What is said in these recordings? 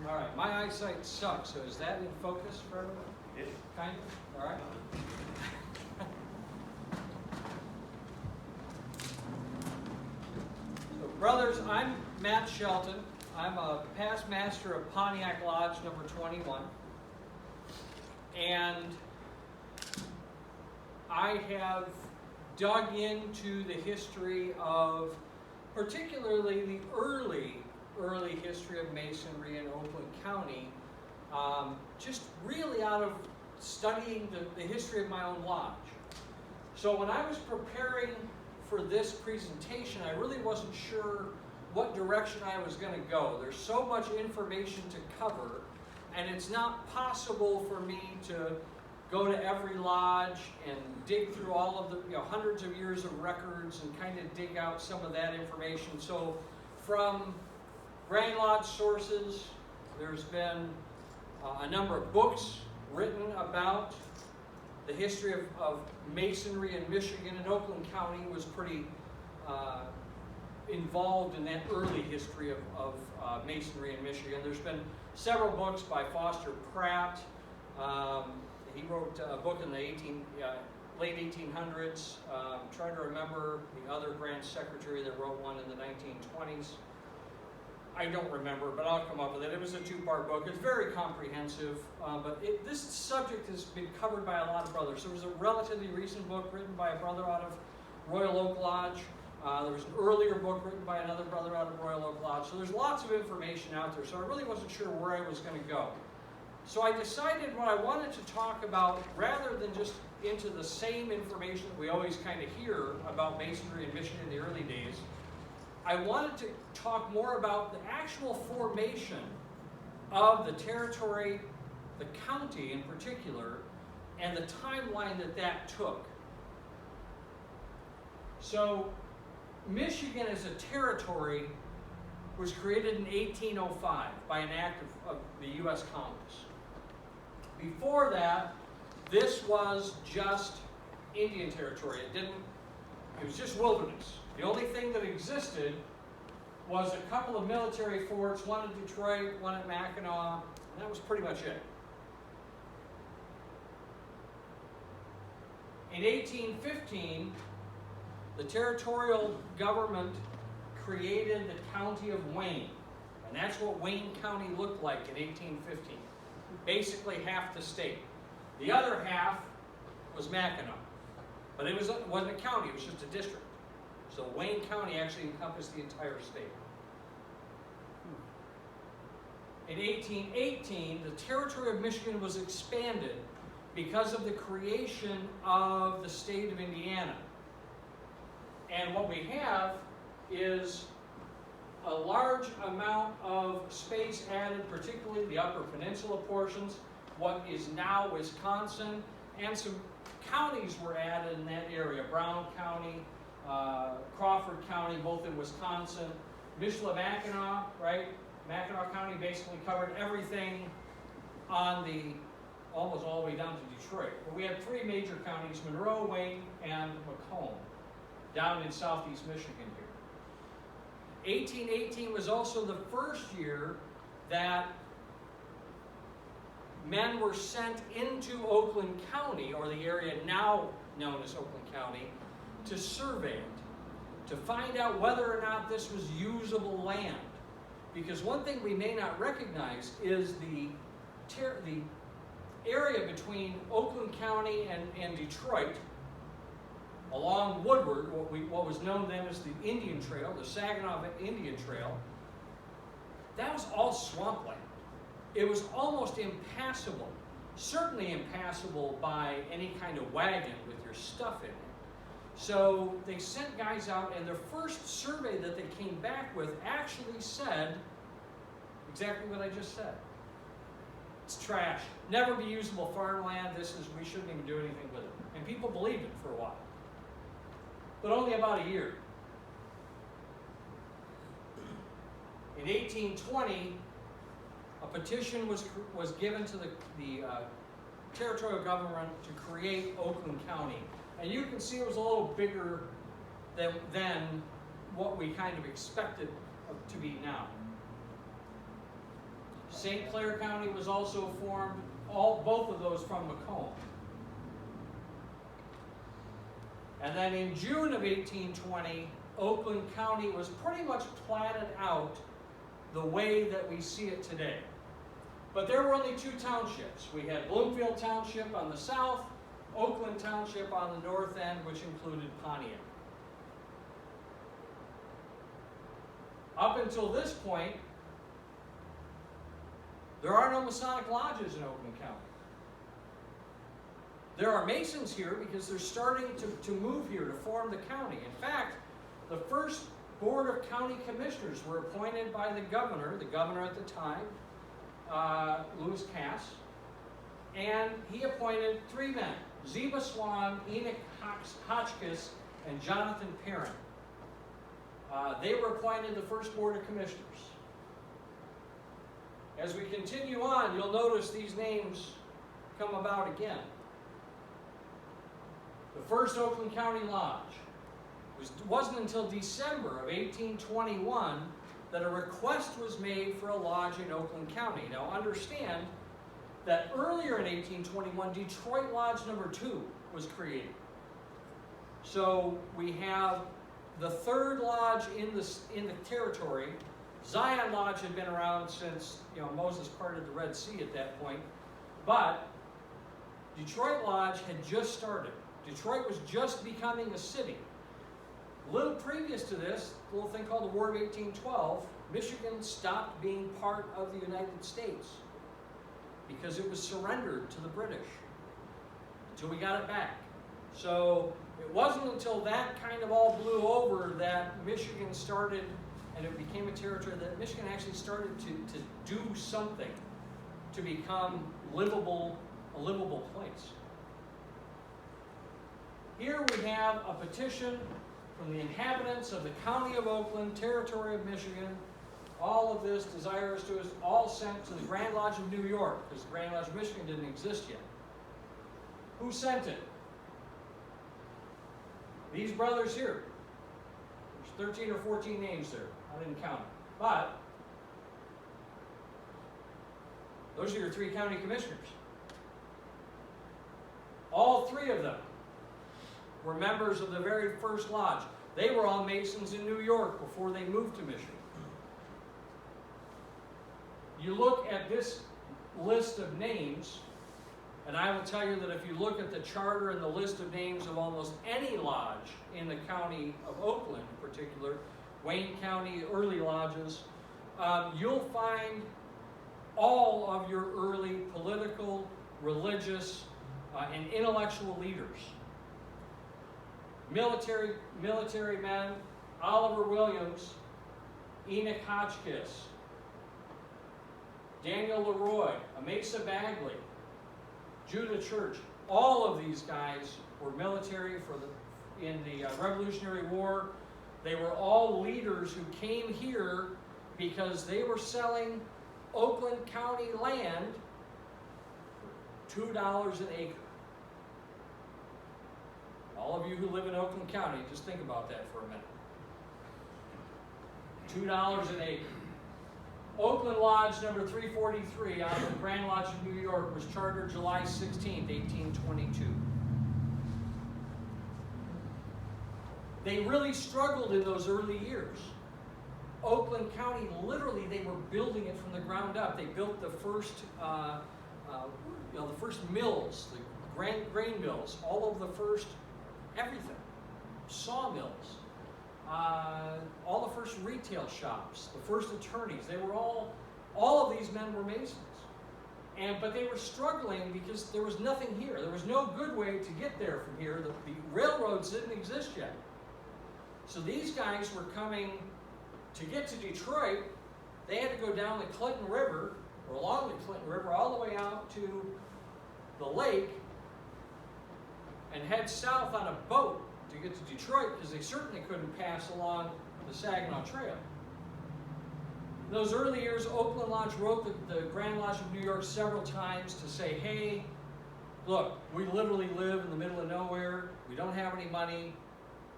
All right, my eyesight sucks, so is that in focus for everyone? Yeah. Kind of? All right. So, brothers, I'm Matt Shelton. I'm a past master of Pontiac Lodge number 21. And I have dug into the history of, particularly the early history of Masonry in Oakland County, just really out of studying the history of my own lodge. So when I was preparing for this presentation, I really wasn't sure what direction I was going to go. There's so much information to cover, and it's not possible for me to go to every lodge and dig through all of the hundreds of years of records and kind of dig out some of that information. So from Grand Lodge sources, there's been a number of books written about the history of Masonry in Michigan, and Oakland County was pretty involved in that early history of Masonry in Michigan. There's been several books by Foster Pratt. He wrote a book in the late 1800s. Trying to remember the other Grand Secretary that wrote one in the 1920s. I don't remember, but I'll come up with it. It was a two-part book. It's very comprehensive, but this subject has been covered by a lot of brothers. There was a relatively recent book written by a brother out of Royal Oak Lodge. There was an earlier book written by another brother out of Royal Oak Lodge. So there's lots of information out there, so I really wasn't sure where I was going to go. So I decided what I wanted to talk about, rather than just into the same information that we always kind of hear about Masonry in Michigan in the early days, I wanted to talk more about the actual formation of the territory, the county in particular, and the timeline that took. So, Michigan as a territory was created in 1805 by an act of the U.S. Congress. Before that, this was just Indian territory. It was just wilderness. The only thing that existed was a couple of military forts, one at Detroit, one at Mackinac, and that was pretty much it. In 1815, the territorial government created the county of Wayne, and that's what Wayne County looked like in 1815. Basically half the state. The other half was Mackinac, but it wasn't a county, it was just a district. So Wayne County actually encompassed the entire state. In 1818, the territory of Michigan was expanded because of the creation of the state of Indiana. And what we have is a large amount of space added, particularly the Upper Peninsula portions, what is now Wisconsin, and some counties were added in that area. Brown County, Crawford County, both in Wisconsin. Michilimackinac, right? Mackinac County basically covered everything on almost all the way down to Detroit. But we had three major counties, Monroe, Wayne, and Macomb, down in southeast Michigan here. 1818 was also the first year that men were sent into Oakland County, or the area now known as Oakland County, to survey it, to find out whether or not this was usable land. Because one thing we may not recognize is the area between Oakland County and Detroit, along Woodward, what was known then as the Indian Trail, the Saginaw Indian Trail, that was all swampland. It was almost impassable, certainly impassable by any kind of wagon with your stuff in it. So they sent guys out, and their first survey that they came back with actually said exactly what I just said. It's trash. Never be usable farmland. We shouldn't even do anything with it. And people believed it for a while. But only about a year. In 1820, a petition was given to the territorial government to create Oakland County. And you can see it was a little bigger than what we kind of expected to be now. St. Clair County was also formed, both of those from Macomb. And then in June of 1820, Oakland County was pretty much platted out the way that we see it today. But there were only two townships. We had Bloomfield Township on the south, Oakland Township on the north end, which included Pontiac. Up until this point, there are no Masonic lodges in Oakland County. There are Masons here because they're starting to move here to form the county. In fact, the first Board of County Commissioners were appointed by the governor at the time, Lewis Cass, and he appointed three men, Ziba Swan, Enoch Hotchkiss, and Jonathan Perrin. They were appointed the first Board of Commissioners. As we continue on, you'll notice these names come about again. The first Oakland County Lodge. It wasn't until December of 1821 that a request was made for a lodge in Oakland County. Now understand that earlier in 1821, Detroit Lodge number 2 was created. So we have the third lodge in the territory. Zion Lodge had been around since Moses parted the Red Sea at that point, but Detroit Lodge had just started. Detroit was just becoming a city. A little previous to this, a little thing called the War of 1812, Michigan stopped being part of the United States because it was surrendered to the British until we got it back. So it wasn't until that kind of all blew over that Michigan started, and it became a territory, that Michigan actually started to do something to become a livable place. Here we have a petition from the inhabitants of the County of Oakland, Territory of Michigan. All of this desirous to us, all sent to the Grand Lodge of New York, because the Grand Lodge of Michigan didn't exist yet. Who sent it? These brothers here. There's 13 or 14 names there. I didn't count them. But those are your 3 county commissioners. All 3 of them were members of the very first lodge. They were all Masons in New York before they moved to Michigan. You look at this list of names, and I will tell you that if you look at the charter and the list of names of almost any lodge in the county of Oakland in particular, Wayne County early lodges, you'll find all of your early political, religious, and intellectual leaders. Military men, Oliver Williams, Enoch Hotchkiss, Daniel Leroy, Amasa Bagley, Judah Church. All of these guys were military in the Revolutionary War. They were all leaders who came here because they were selling Oakland County land for $2 an acre. All of you who live in Oakland County, just think about that for a minute. $2 an acre. Oakland Lodge number 343 out of the Grand Lodge of New York was chartered July 16, 1822. They really struggled in those early years. Oakland County, literally, they were building it from the ground up. They built the first, the first mills, the grain mills, all of the first everything, sawmills, all the first retail shops, the first attorneys. They were all of these men were Masons. But they were struggling because there was nothing here. There was no good way to get there from here. The railroads didn't exist yet. So these guys were coming to get to Detroit. They had to go down the Clinton River, or along the Clinton River, all the way out to the lake and head south on a boat to get to Detroit, because they certainly couldn't pass along the Saginaw Trail. In those early years, Oakland Lodge wrote the Grand Lodge of New York several times to say, hey, look, we literally live in the middle of nowhere. We don't have any money.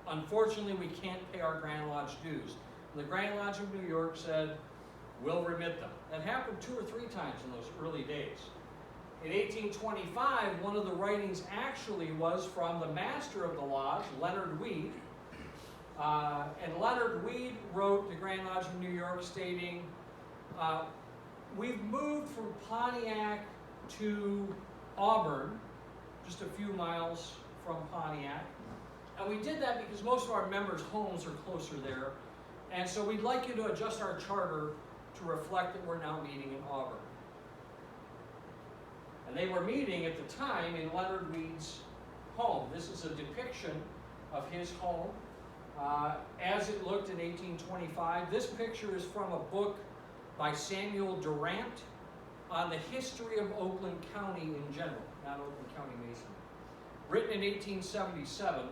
Unfortunately, we can't pay our Grand Lodge dues. And the Grand Lodge of New York said, will remit them. That happened 2 or 3 times in those early days. In 1825, one of the writings actually was from the master of the lodge, Leonard Weed. And Leonard Weed wrote the Grand Lodge of New York stating, we've moved from Pontiac to Auburn, just a few miles from Pontiac. And we did that because most of our members' homes are closer there. And so we'd like you to adjust our charter to reflect that we're now meeting in Auburn. And they were meeting at the time in Leonard Weed's home. This is a depiction of his home as it looked in 1825. This picture is from a book by Samuel Durant on the history of Oakland County in general, not Oakland County Masonry. Written in 1877,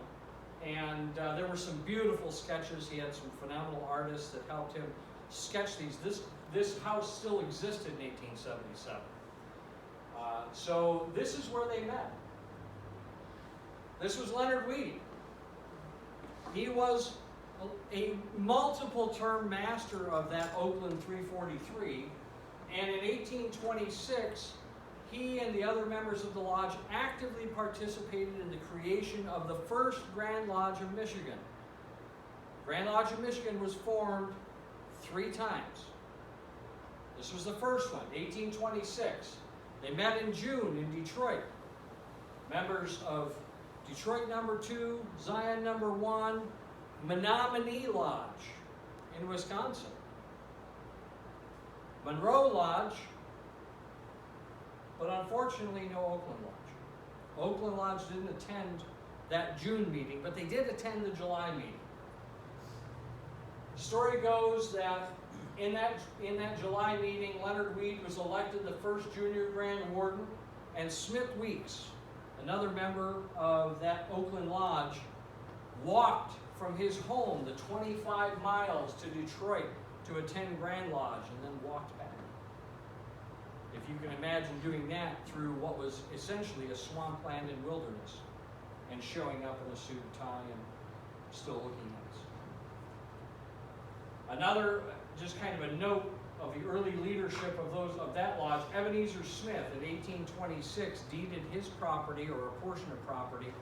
and there were some beautiful sketches. He had some phenomenal artists that helped him sketch these. This house still existed in 1877. So this is where they met. This was Leonard Weed. He was a multiple-term master of that Oakland 343, and in 1826, he and the other members of the lodge actively participated in the creation of the first Grand Lodge of Michigan. Grand Lodge of Michigan was formed 3 times. This was the first one, 1826. They met in June in Detroit. Members of Detroit number 2, Zion number 1, Menominee Lodge in Wisconsin, Monroe Lodge, but unfortunately no Oakland Lodge. Oakland Lodge didn't attend that June meeting, but they did attend the July meeting. The story goes that in that July meeting, Leonard Weed was elected the first junior Grand Warden, and Smith Weeks, another member of that Oakland Lodge, walked from his home the 25 miles to Detroit to attend Grand Lodge and then walked back. If you can imagine doing that through what was essentially a swampland and wilderness and showing up in a suit and tie and still looking nice. Another, just kind of a note of the early leadership of that lodge, Ebenezer Smith in 1826 deeded his property, or a portion of property,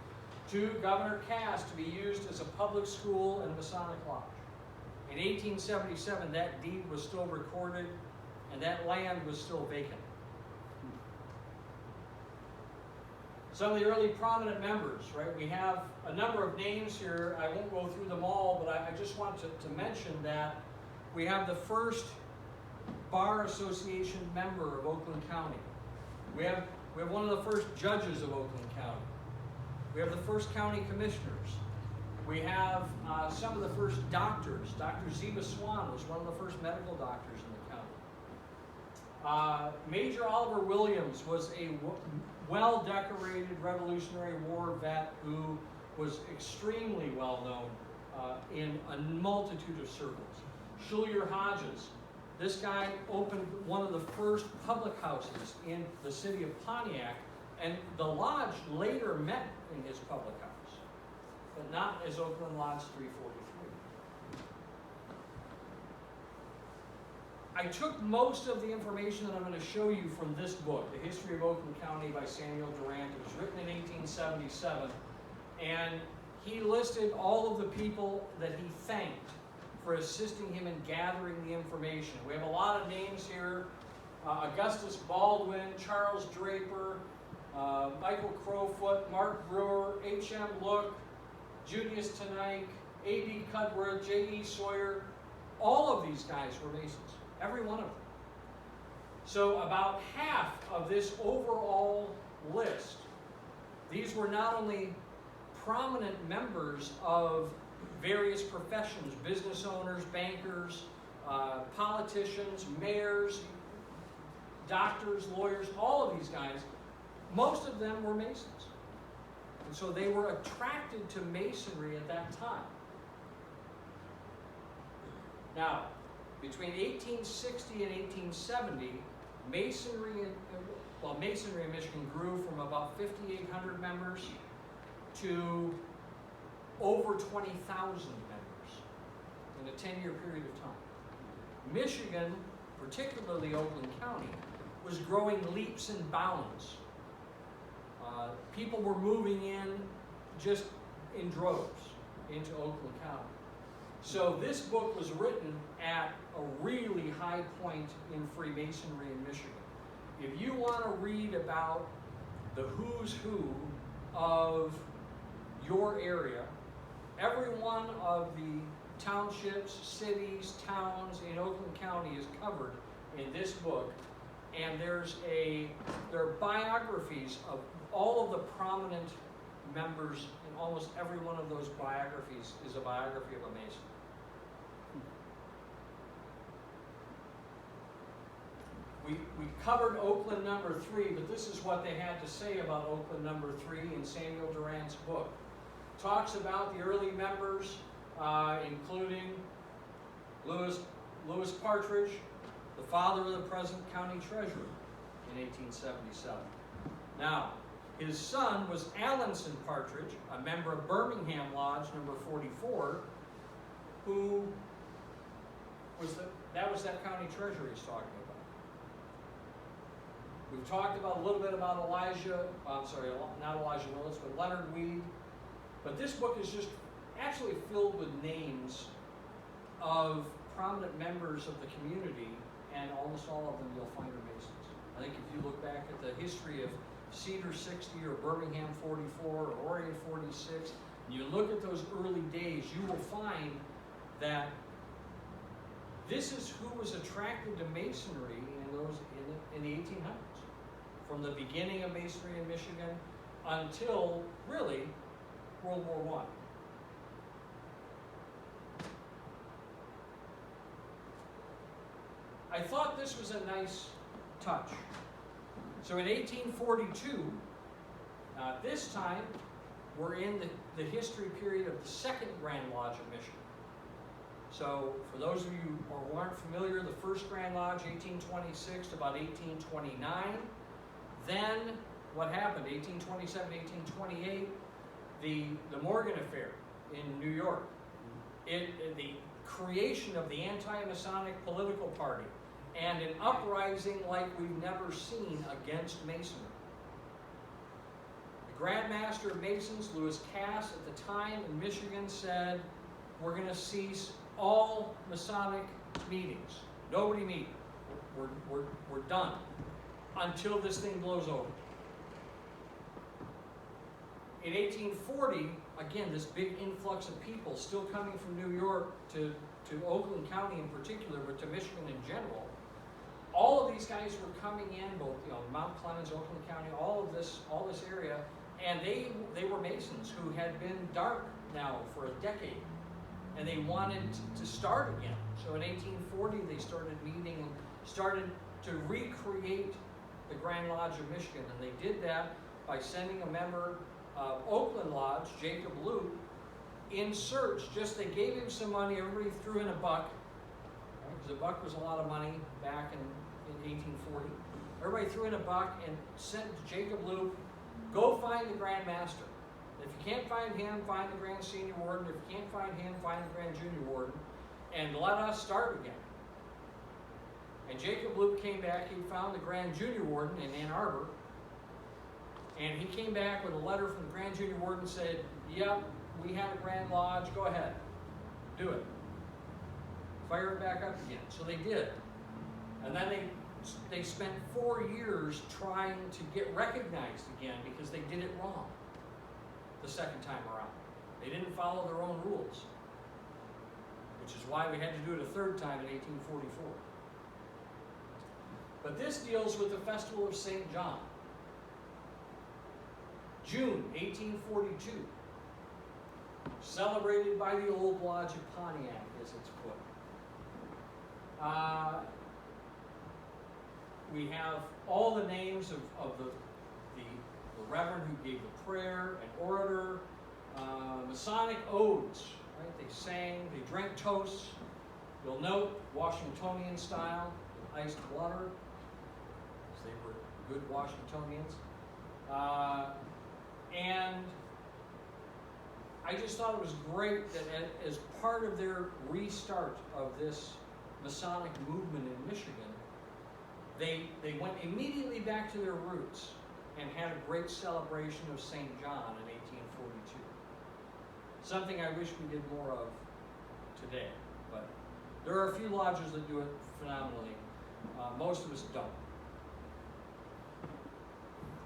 to Governor Cass to be used as a public school and Masonic lodge. In 1877, that deed was still recorded, and that land was still vacant. Some of the early prominent members, right? We have a number of names here. I won't go through them all, but I just want to mention that we have the first Bar Association member of Oakland County. We have one of the first judges of Oakland County. We have the first county commissioners. We have some of the first doctors. Dr. Ziba Swan was one of the first medical doctors in the county. Major Oliver Williams was a well-decorated Revolutionary War vet who was extremely well-known in a multitude of circles. Schuyler Hodges, this guy opened one of the first public houses in the city of Pontiac, and the lodge later met in his public house, but not as Oakland Lodge 343. I took most of the information that I'm going to show you from this book, The History of Oakland County by Samuel Durant. It was written in 1877, and he listed all of the people that he thanked for assisting him in gathering the information. We have a lot of names here. Augustus Baldwin, Charles Draper, Michael Crowfoot, Mark Brewer, H.M. Look, Junius Tenike, A.B. Cudworth, J.E. Sawyer. All of these guys were Masons, every one of them. So about half of this overall list, these were not only prominent members of various professions, business owners, bankers, politicians, mayors, doctors, lawyers, all of these guys, most of them were Masons. And so they were attracted to Masonry at that time. Now, between 1860 and 1870, Masonry in Michigan grew from about 5,800 members to over 20,000 members in a 10-year period of time. Michigan particularly Oakland County, was growing leaps and bounds. People were moving in just in droves into Oakland County. So this book was written at a really high point in Freemasonry in Michigan. If you want to read about the who's who of your area, every one of the townships, cities, towns in Oakland County is covered in this book. And there are biographies of all of the prominent members, and almost every one of those biographies is a biography of a Mason. We covered Oakland number 3, but this is what they had to say about Oakland number 3 in Samuel Durant's book. Talks about the early members, including Lewis Partridge, the father of the present county treasurer in 1877. Now, his son was Allenson Partridge, a member of Birmingham Lodge number 44, who was that county treasurer he's talking about. We've talked about a little bit about not Elijah Willis, but Leonard Weed. But this book is just actually filled with names of prominent members of the community, and almost all of them you'll find are Masons. I think if you look back at the history of Cedar 60 or Birmingham 44 or Orion 46, and you look at those early days, you will find that this is who was attracted to Masonry in the 1800s, from the beginning of Masonry in Michigan until really World War I. I thought this was a nice touch. So in 1842, this time we're in the history period of the Second Grand Lodge of Michigan. So for those of you who aren't familiar, the First Grand Lodge, 1826 to about 1829. Then what happened, 1827, 1828, the Morgan Affair in New York. The creation of the anti-Masonic political party, and an uprising like we've never seen against Masonry. The Grand Master of Masons, Louis Cass, at the time in Michigan said, we're going to cease all Masonic meetings. Nobody meet. We're done until this thing blows over. In 1840, again, this big influx of people still coming from New York to Oakland County in particular, but to Michigan in general. All of these guys were coming in, both Mount Clemens, Oakland County, all this area, and they were Masons who had been dark now for a decade, and they wanted to start again. So in 1840, they started meeting and started to recreate the Grand Lodge of Michigan, and they did that by sending a member of Oakland Lodge, Jacob Loop, in search. They gave him some money. Everybody threw in a buck, because a buck was a lot of money back in 1840. Everybody threw in a buck and sent Jacob Loop, go find the Grand Master. If you can't find him, find the Grand Senior Warden. If you can't find him, find the Grand Junior Warden, and let us start again. And Jacob Loop came back. He found the Grand Junior Warden in Ann Arbor, and he came back with a letter from the Grand Junior Warden and said, yep, we have a Grand Lodge, go ahead, do it. Fire it back up again. So they did. And then they spent 4 years trying to get recognized again because they did it wrong the second time around. They didn't follow their own rules, which is why we had to do it a third time in 1844. But this deals with the Festival of St. John. June 1842, celebrated by the Old Lodge of Pontiac, as it's put. We have all the names of the reverend who gave the prayer, an orator, Masonic odes, right? They sang, they drank toasts. You'll note Washingtonian style, with iced water, because they were good Washingtonians. And I just thought it was great that as part of their restart of this Masonic movement in Michigan, they went immediately back to their roots and had a great celebration of St. John in 1842. Something I wish we did more of today, but there are a few lodges that do it phenomenally. Most of us don't.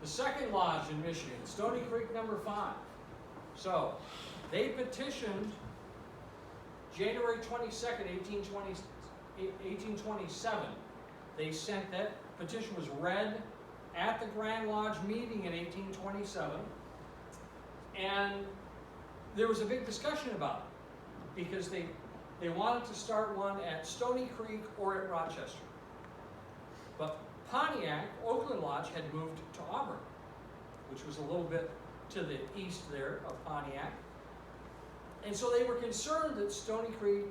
The second lodge in Michigan, Stony Creek number 5. So, they petitioned January 22nd, 1827. They sent, that petition was read at the Grand Lodge meeting in 1827, and there was a big discussion about it because they wanted to start one at Stony Creek or at Rochester. But Pontiac, Oakland Lodge, had moved to Auburn, which was a little bit to the east there of Pontiac. And so they were concerned that Stony Creek,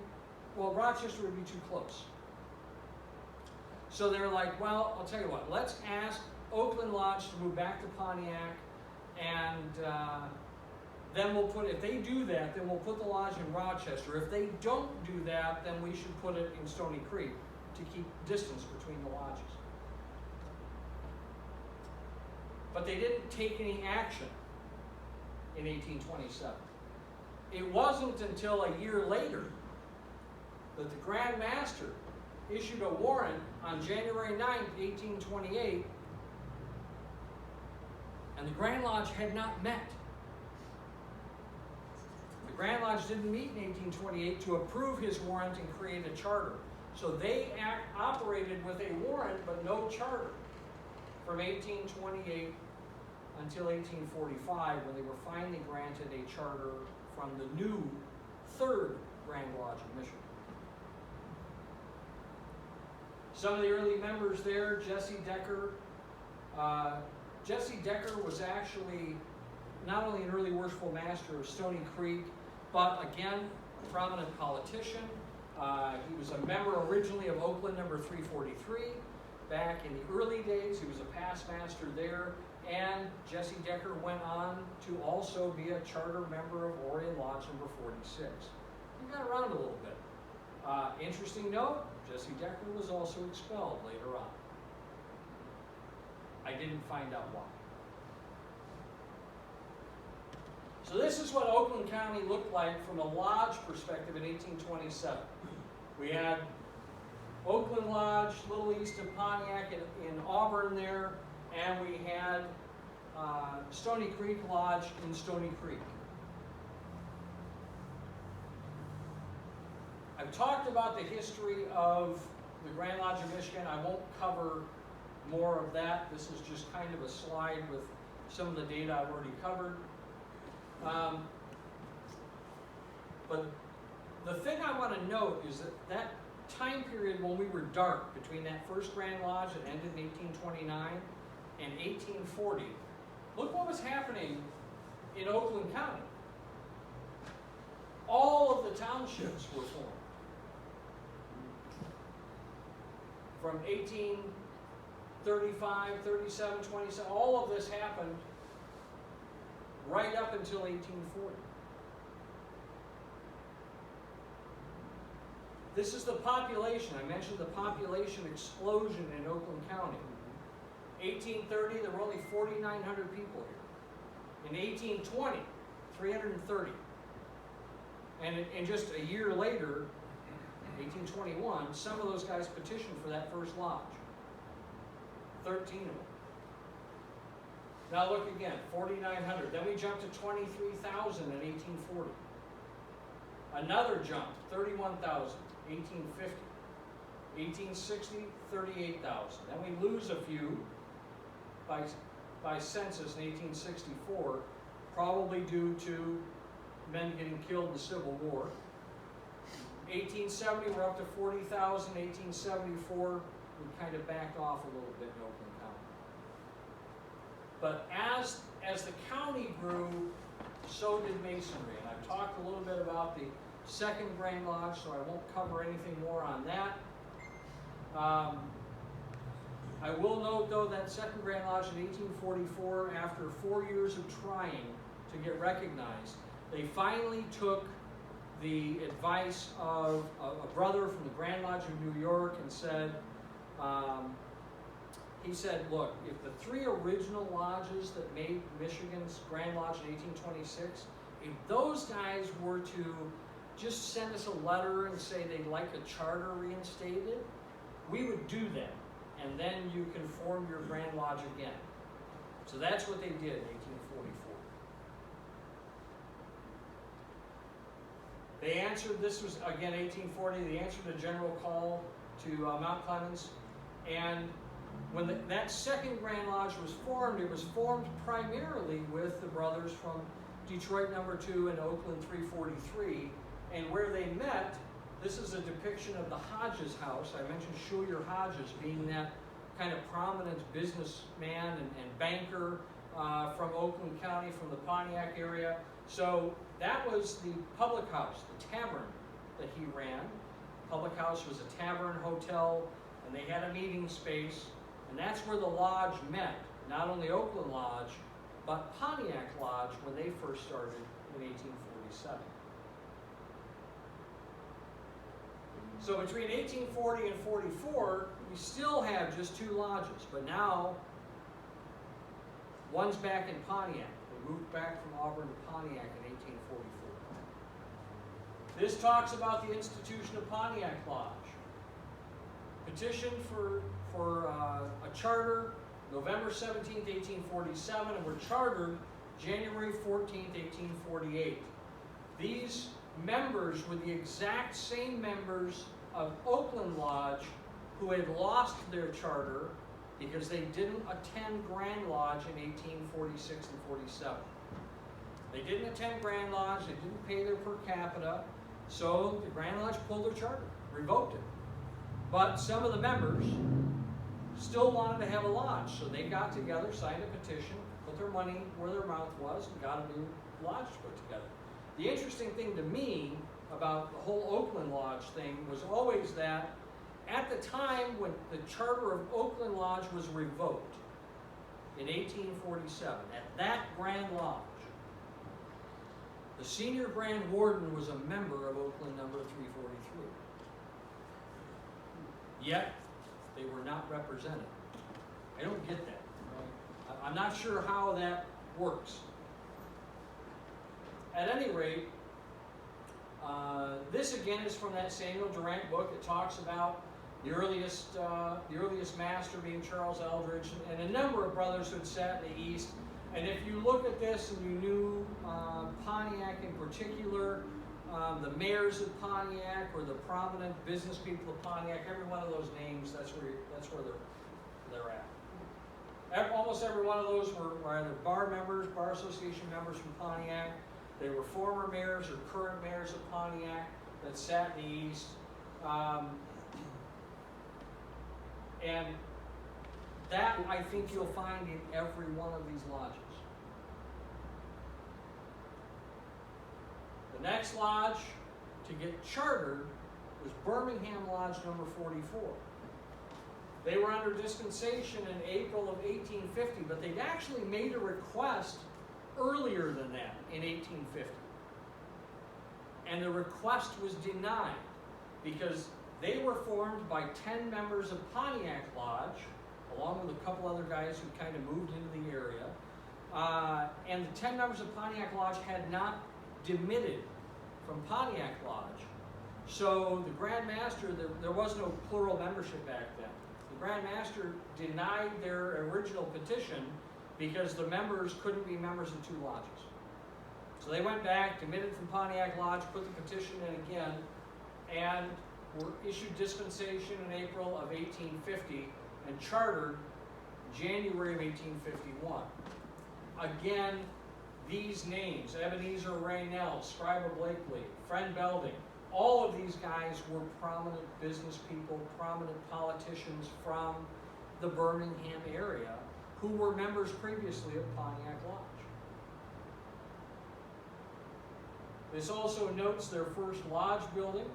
well, Rochester would be too close. So they're like, well, I'll tell you what, let's ask Oakland Lodge to move back to Pontiac, and then we'll put, if they do that, then we'll put the lodge in Rochester. If they don't do that, then we should put it in Stony Creek to keep distance between the lodges. But they didn't take any action in 1827. It wasn't until a year later that the Grand Master issued a warrant on January 9th, 1828, and the Grand Lodge had not met. The Grand Lodge didn't meet in 1828 to approve his warrant and create a charter. So they operated with a warrant but no charter from 1828 until 1845, when they were finally granted a charter from the new Third Grand Lodge of Michigan. Some of the early members there, Jesse Decker. Jesse Decker was actually not only an early worshipful master of Stony Creek, but again, a prominent politician. He was a member originally of Oakland number 343. Back in the early days, he was a past master there, and Jesse Decker went on to also be a charter member of Orion Lodge number 46. He got around a little bit. Interesting note, Jesse Decker was also expelled later on. I didn't find out why. So this is what Oakland County looked like from a lodge perspective in 1827. We had Oakland Lodge, a little east of Pontiac in Auburn there, and we had Stony Creek Lodge in Stony Creek. I've talked about the history of the Grand Lodge of Michigan. I won't cover more of that. This is just kind of a slide with some of the data I've already covered. But the thing I want to note is that time period when we were dark, between that first Grand Lodge that ended in 1829 and 1840, look what was happening in Oakland County. All of the townships were formed. From 1835, 37, 27, all of this happened right up until 1840. This is the population. I mentioned the population explosion in Oakland County. 1830, there were only 4,900 people here. In 1820, 330. And just a year later, 1821, some of those guys petitioned for that first lodge. 13 of them. Now look again, 4,900. Then we jumped to 23,000 in 1840. Another jump, 31,000, 1850. 1860, 38,000. Then we lose a few by census in 1864, probably due to men getting killed in the Civil War. 1870, we're up to 40,000. 1874, we kind of backed off a little bit in Oakland County. But as the county grew, so did Masonry. And I've talked a little bit about the Second Grand Lodge, so I won't cover anything more on that. I will note, though, that Second Grand Lodge in 1844, after 4 years of trying to get recognized, they finally took the advice of a brother from the Grand Lodge of New York and said, he said, look, if the 3 original lodges that made Michigan's Grand Lodge in 1826, if those guys were to just send us a letter and say they'd like a charter reinstated, we would do that. And then you can form your Grand Lodge again. So that's what they did in 1844. They answered, this was again 1840, they answered a general call to Mount Clemens. And when that second Grand Lodge was formed, it was formed primarily with the brothers from Detroit No. 2 and Oakland 343. And where they met, this is a depiction of the Hodges house. I mentioned Schuyler Hodges being that kind of prominent businessman and banker from Oakland County, from the Pontiac area. So that was the public house, the tavern that he ran. Public house was a tavern hotel, and they had a meeting space, and that's where the lodge met. Not only Oakland Lodge, but Pontiac Lodge when they first started in 1847. So between 1840 and 44, we still have just 2 lodges, but now one's back in Pontiac. They moved back from Auburn to Pontiac in 1844. This talks about the institution of Pontiac Lodge. Petition for a charter, November 17th, 1847, and were chartered January 14th, 1848. These members were the exact same members of Oakland Lodge who had lost their charter because they didn't attend Grand Lodge in 1846 and 47. They didn't attend Grand Lodge, they didn't pay their per capita, so the Grand Lodge pulled their charter, revoked it. But some of the members still wanted to have a lodge, so they got together, signed a petition, put their money where their mouth was, and got a new lodge put together. The interesting thing to me about the whole Oakland Lodge thing was always that at the time when the charter of Oakland Lodge was revoked in 1847, at that Grand Lodge, the senior Grand Warden was a member of Oakland number 343. Yet, they were not represented. I don't get that. Right? I'm not sure how that works. At any rate, this again is from that Samuel Durant book. It talks about the earliest master being Charles Eldridge, and a number of brothers who had sat in the East. And if you look at this and you knew Pontiac in particular, the mayors of Pontiac or the prominent business people of Pontiac, every one of those names, that's where they're at. Almost every one of those were either bar members, bar association members from Pontiac. They were former mayors or current mayors of Pontiac that sat in the East. And that, I think, you'll find in every one of these lodges. The next lodge to get chartered was Birmingham Lodge number 44. They were under dispensation in April of 1850, but they'd actually made a request earlier than that in 1850. And the request was denied because they were formed by 10 members of Pontiac Lodge, along with a couple other guys who kind of moved into the area. And the 10 members of Pontiac Lodge had not demitted from Pontiac Lodge. So the Grand Master, there was no plural membership back then. The Grand Master denied their original petition because the members couldn't be members of 2 lodges. So they went back, demitted from Pontiac Lodge, put the petition in again, and were issued dispensation in April of 1850 and chartered January of 1851. Again, these names, Ebenezer Raynell, Scribe Blakely, Friend Belding, all of these guys were prominent business people, prominent politicians from the Birmingham area who were members previously of Pontiac Lodge. This also notes their first lodge building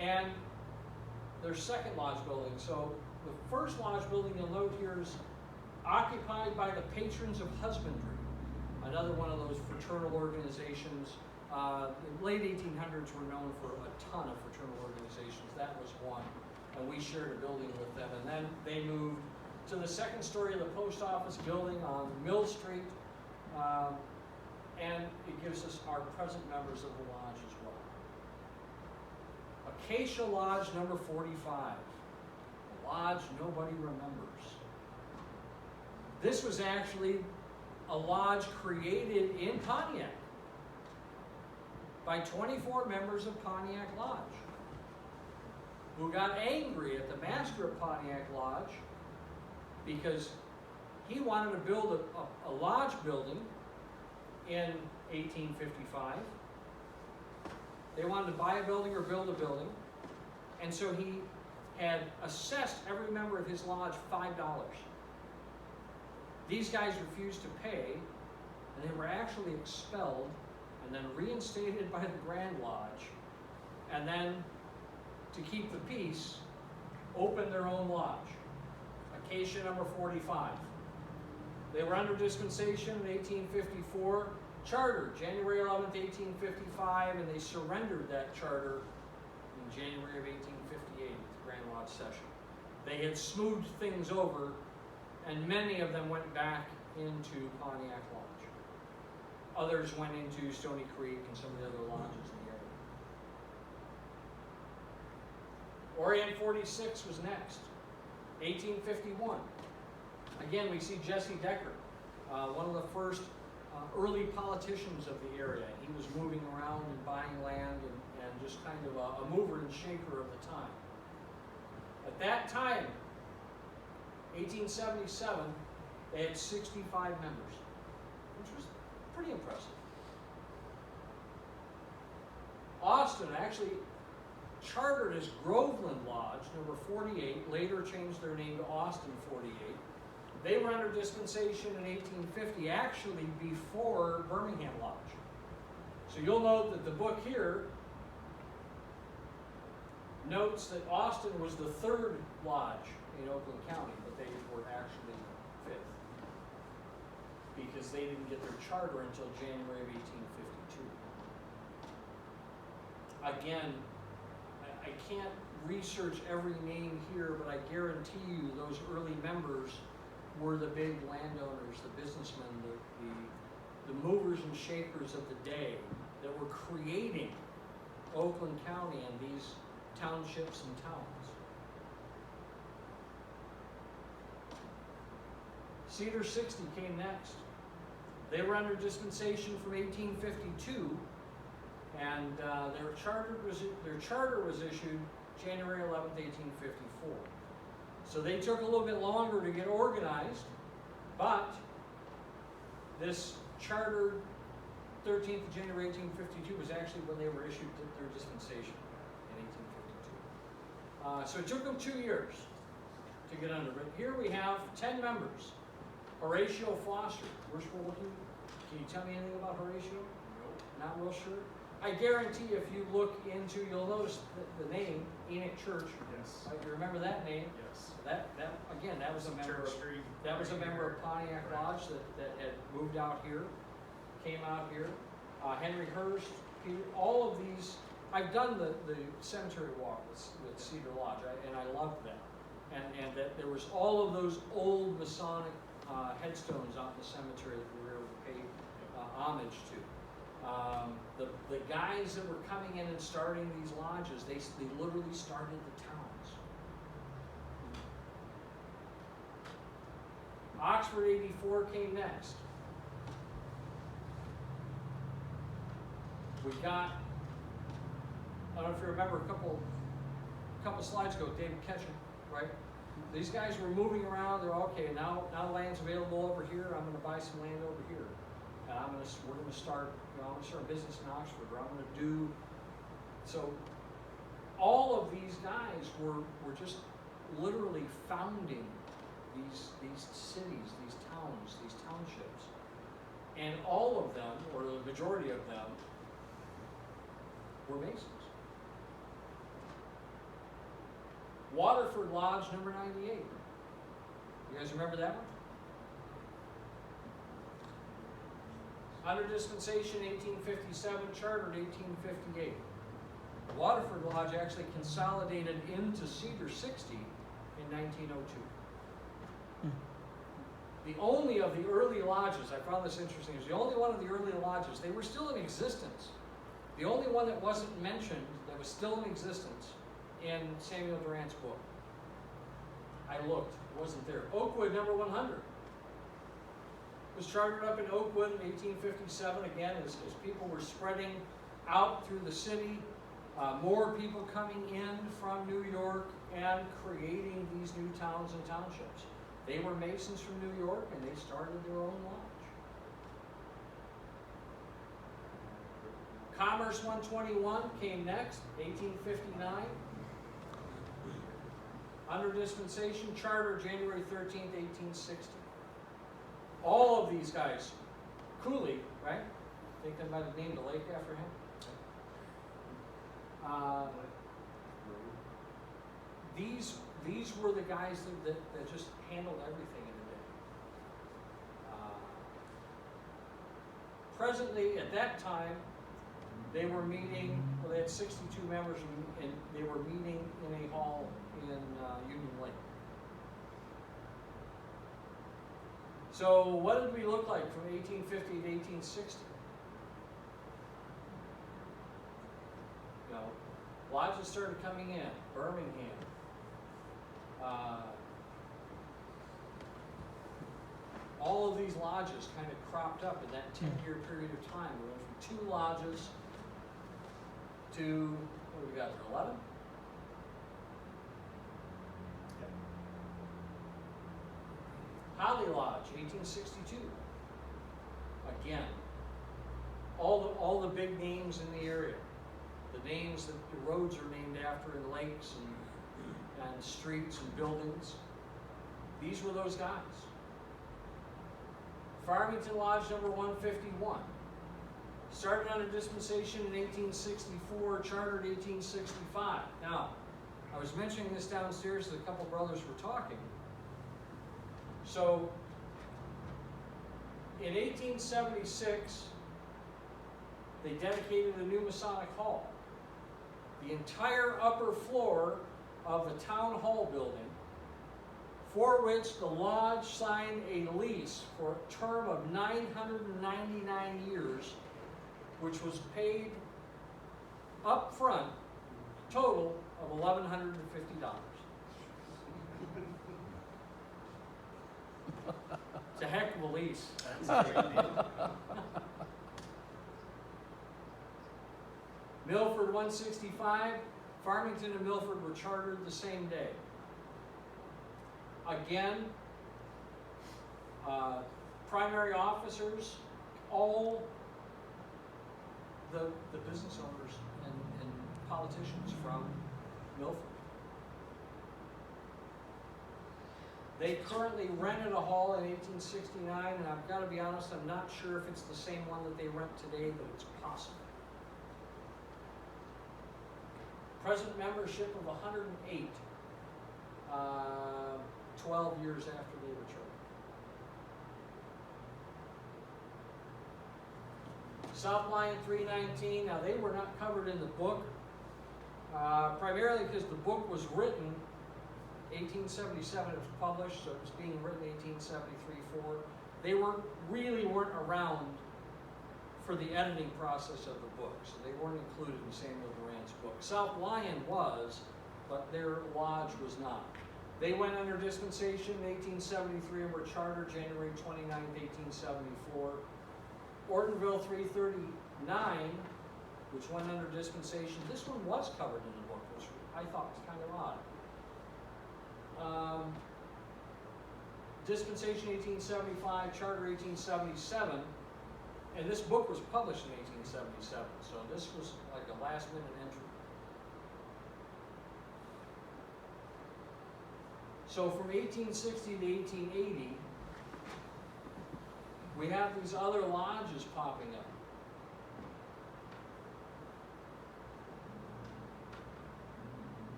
and their second lodge building. So the first lodge building you'll note here is occupied by the Patrons of Husbandry, another one of those fraternal organizations. The late 1800s were known for a ton of fraternal organizations. That was one. and we shared a building with them. And then they moved to the second story of the post office building on Mill Street, and it gives us our present members of the lodge as well. Acacia Lodge number 45, a lodge nobody remembers. This was actually a lodge created in Pontiac by 24 members of Pontiac Lodge, who got angry at the master of Pontiac Lodge because he wanted to build a lodge building in 1855. They wanted to buy a building or build a building, and so he had assessed every member of his lodge $5. These guys refused to pay, and they were actually expelled and then reinstated by the Grand Lodge, and then, to keep the peace, opened their own lodge, Acacia number 45. They were under dispensation in 1854, chartered January 11th, 1855, and they surrendered that charter in January of 1858 at the Grand Lodge session. They had smoothed things over, and many of them went back into Pontiac Lodge. Others went into Stony Creek and some of the other lodges in the area. Orient 46 was next, 1851. Again, we see Jesse Decker, one of the first early politicians of the area. He was moving around and buying land and just kind of a mover and shaker of the time. At that time, 1877, they had 65 members, which was pretty impressive. Austin actually chartered as Groveland Lodge, number 48, later changed their name to Austin 48. They were under dispensation in 1850, actually before Birmingham Lodge. So you'll note that the book here notes that Austin was the third lodge in Oakland County, but they were actually fifth, because they didn't get their charter until January of 1852. Again, I can't research every name here, but I guarantee you those early members were the big landowners, the businessmen, the movers and shakers of the day that were creating Oakland County and these townships and towns. Cedar 60 came next. They were under dispensation from 1852, and their charter was issued January 11th, 1854. So they took a little bit longer to get organized, but this charter, 13th of January 1852, was actually when they were issued their dispensation in 1852. So it took them 2 years to get under it. Here we have 10 members. Horatio Foster. Worshipful looking. Can you tell me anything about Horatio? Nope. Not real sure? I guarantee if you look into, you'll notice the name, Enoch Church. Yes. You remember that name? Yes. That was a member of, Street. that was a member of Pontiac Lodge that had moved out here, came out here. Henry Hurst, Peter, all of these. I've done the cemetery walk with Cedar Lodge, and I loved that. And that there was all of those old Masonic headstones out in the cemetery that we were able to pay homage to. The guys that were coming in and starting these lodges, they literally started the towns. Oxford 84 came next. We got, I don't know if you remember a couple slides ago, David Ketchum, right? These guys were moving around. They're okay. Now land's available over here. I'm going to buy some land over here, and we're going to start. I'm going to start a business in Oxford, or I'm going to do. So, all of these guys were just literally founding these cities, these towns, these townships, and all of them, or the majority of them, were Masons. Waterford Lodge, number 98. You guys remember that one? Under dispensation, 1857, chartered 1858. The Waterford Lodge actually consolidated into Cedar 60 in 1902. The only of the early lodges, I found this interesting, is the only one of the early lodges, they were still in existence. The only one that wasn't mentioned, that was still in existence in Samuel Durant's book. I looked, it wasn't there. Oakwood, number 100. Was chartered up in Oakwood in 1857, again, as people were spreading out through the city, more people coming in from New York and creating these new towns and townships. They were Masons from New York, and they started their own lodge. Commerce 121 came next, 1859. Under dispensation, charter January 13th, 1860. All of these guys, Cooley, right? I think they might have named the lake after him. These were the guys that just handled everything in the day. Presently, at that time, they were meeting, well, they had 62 members, and they were meeting in a hall in Union Lake. So what did we look like from 1850 to 1860? You know, lodges started coming in, Birmingham. All of these lodges kind of cropped up in that 10-year period of time. We went from 2 lodges to, what do we got there, 11? Holly Lodge, 1862. Again, all the big names in the area, the names that the roads are named after, and lakes and streets and buildings. These were those guys. Farmington Lodge, number 151. Started under dispensation in 1864, chartered 1865. Now, I was mentioning this downstairs as a couple brothers were talking. So, in 1876, they dedicated a new Masonic Hall. The entire upper floor of the town hall building, for which the lodge signed a lease for a term of 999 years, which was paid up front, total of $1,150. It's a heck of a lease. That's a great deal. Milford 165, Farmington and Milford were chartered the same day. Again, primary officers, all the business owners and politicians from Milford. They currently rented a hall in 1869, and I've got to be honest, I'm not sure if it's the same one that they rent today, but it's possible. Present membership of 108, 12 years after they were chartered. South Lyon 319, now they were not covered in the book, primarily because the book was written 1877, it was published, so it was being written 1873-4. They really weren't around for the editing process of the book, so they weren't included in Samuel Durant's book. South Lyon was, but their lodge was not. They went under dispensation in 1873 and were chartered January 29, 1874. Ortonville 339, which went under dispensation, this one was covered in the book, which I thought was kind of odd. Dispensation 1875, Charter 1877, and this book was published in 1877, so this was like a last-minute entry. So from 1860 to 1880, we have these other lodges popping up.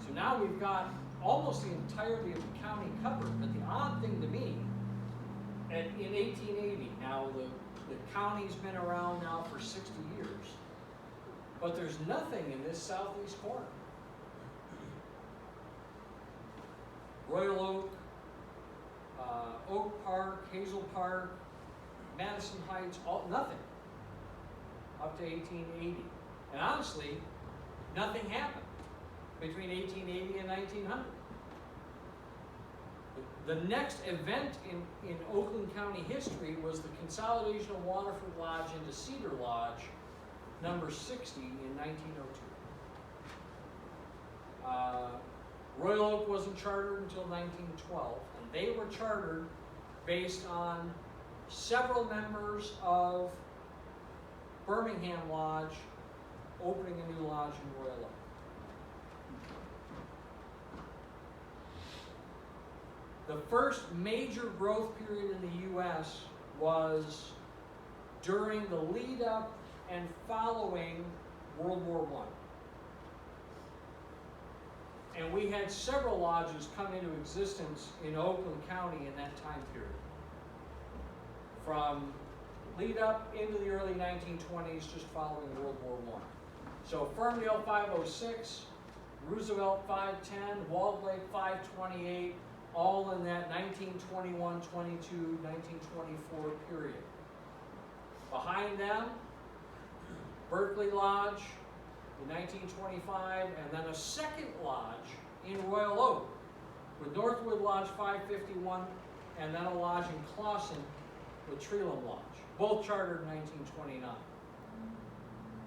So now we've got almost the entirety of the county covered, but the odd thing to me, in 1880, now the The county's been around now for 60 years. But there's nothing in this southeast corner. Royal Oak, Oak Park, Hazel Park, Madison Heights, nothing. Up to 1880. And honestly, nothing happened between 1880 and 1900. The next event in Oakland County history was the consolidation of Waterford Lodge into Cedar Lodge, number 60 in 1902. Royal Oak wasn't chartered until 1912, and they were chartered based on several members of Birmingham Lodge opening a new lodge in Royal Oak. The first major growth period in the U.S. was during the lead up and following World War I. And we had several lodges come into existence in Oakland County in that time period. From lead up into the early 1920s, just following World War I. So Ferndale 506, Roosevelt 510, Walled Lake 528, all in that 1921, 22, 1924 period. Behind them, Berkeley Lodge in 1925, and then a second lodge in Royal Oak with Northwood Lodge 551, and then a lodge in Clawson with Treeland Lodge, both chartered in 1929.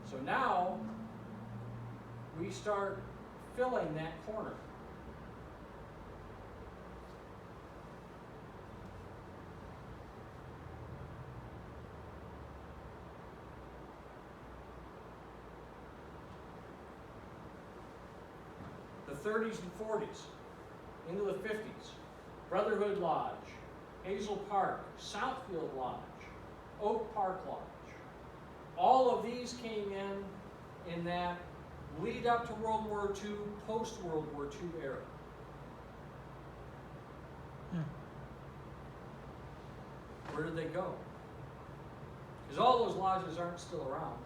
So now we start filling that corner. The 30s and 40s, into the 50s, Brotherhood Lodge, Hazel Park, Southfield Lodge, Oak Park Lodge. All of these came in that lead up to World War II, post-World War II era. Where did they go? Because all those lodges aren't still around.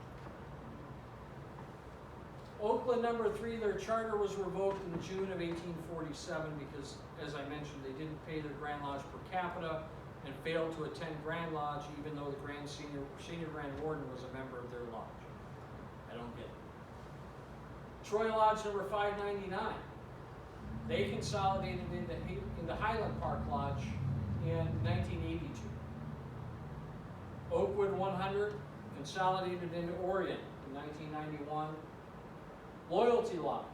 Oakland number 3, their charter was revoked in June of 1847 because, as I mentioned, they didn't pay their Grand Lodge per capita and failed to attend Grand Lodge even though the Senior Grand Warden was a member of their lodge. I don't get it. Troy Lodge number 599. They consolidated into Highland Park Lodge in 1982. Oakwood 100 consolidated into Orion in 1991. Loyalty Lodge.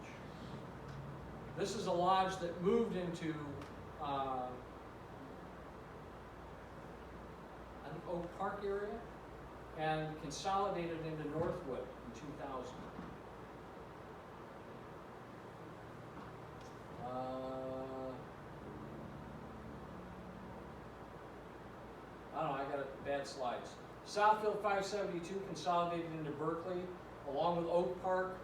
This is a lodge that moved into I think Oak Park area and consolidated into Northwood in 2000. I don't know, I got bad slides. Southfield 572 consolidated into Berkeley, along with Oak Park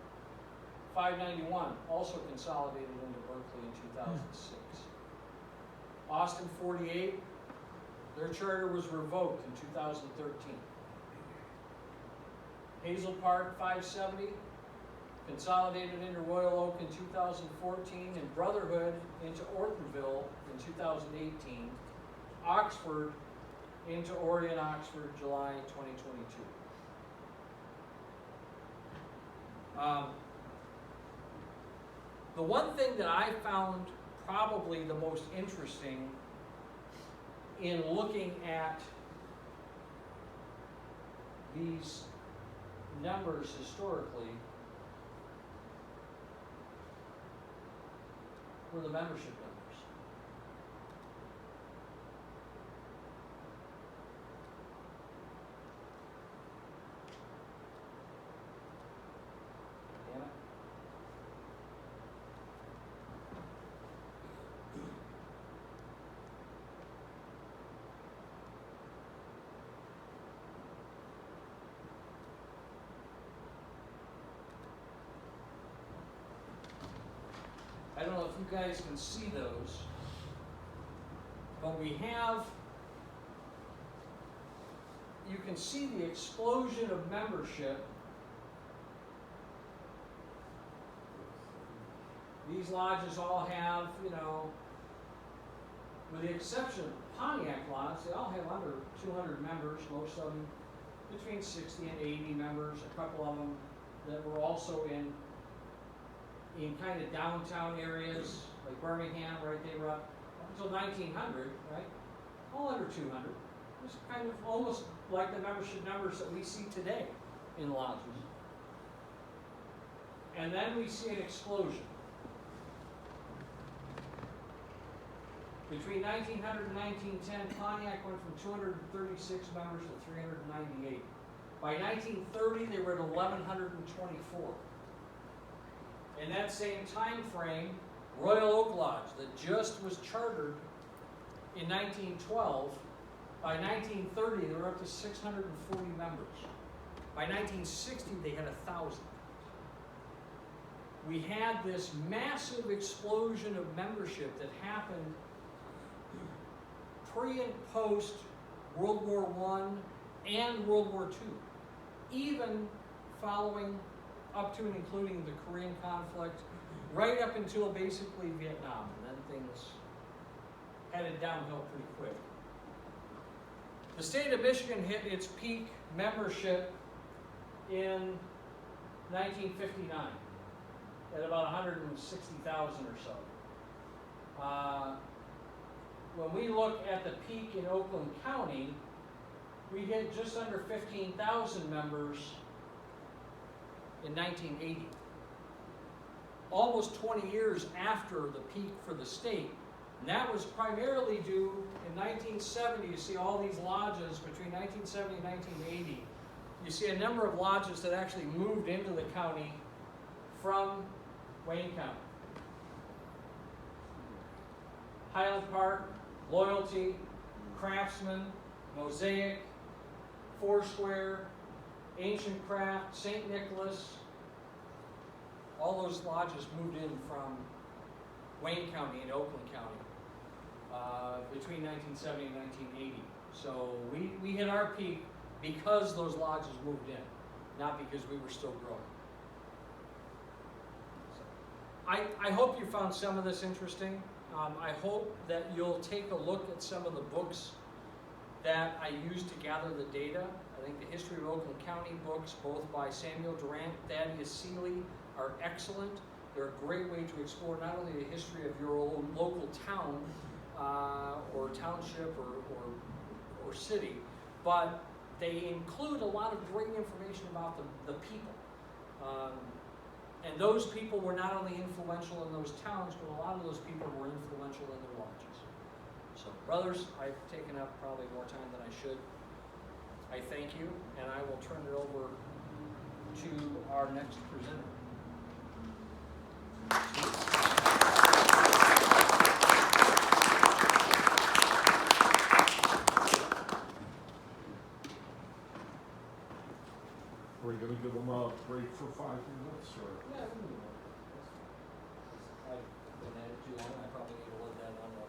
591, also consolidated into Berkeley in 2006. Austin 48, their charter was revoked in 2013. Hazel Park 570, consolidated into Royal Oak in 2014, and Brotherhood into Ortonville in 2018. Oxford into Orion Oxford, July 2022. The one thing that I found probably the most interesting in looking at these numbers historically were the membership numbers. Damn it. I don't know if you guys can see those, but we have you can see the explosion of membership. These lodges all have, you know, with the exception of Pontiac Lodge, they all have under 200 members, most of them between 60 and 80 members, a couple of them that were also in kind of downtown areas, like Birmingham, right, they were up until 1900, right, all under 200. It was kind of almost like the membership numbers that we see today in lodges. And then we see an explosion. Between 1900 and 1910, Pontiac went from 236 members to 398. By 1930, they were at 1,124. In that same time frame, Royal Oak Lodge, that just was chartered in 1912, by 1930, they were up to 640 members. By 1960, they had 1,000. We had this massive explosion of membership that happened pre and post World War I and World War II, even following up to and including the Korean conflict, right up until basically Vietnam, and then things headed downhill pretty quick. The state of Michigan hit its peak membership in 1959 at about 160,000 or so. When we look at the peak in Oakland County, we hit just under 15,000 members in 1980. Almost 20 years after the peak for the state. And that was primarily due in 1970. You see all these lodges between 1970 and 1980. You see a number of lodges that actually moved into the county from Wayne County. Highland Park, Loyalty, Craftsman, Mosaic, Foursquare, Ancient Craft, St. Nicholas. All those lodges moved in from Wayne County and Oakland County between 1970 and 1980. So we hit our peak because those lodges moved in, not because we were still growing. I hope you found some of this interesting. I hope that you'll take a look at some of the books that I used to gather the data. I think the History of Oakland County books, both by Samuel Durant, Thaddeus Seeley, are excellent. They're a great way to explore not only the history of your own local town or township or city, but they include a lot of great information about the people. And those people were not only influential in those towns, but a lot of those people were influential in their lodges. So, brothers, I've taken up probably more time than I should. I thank you, and I will turn it over to our next presenter. Are we going to give them a break for 5 minutes? Or? Yeah, we can do that. I've been at it too long. I probably need to let that on the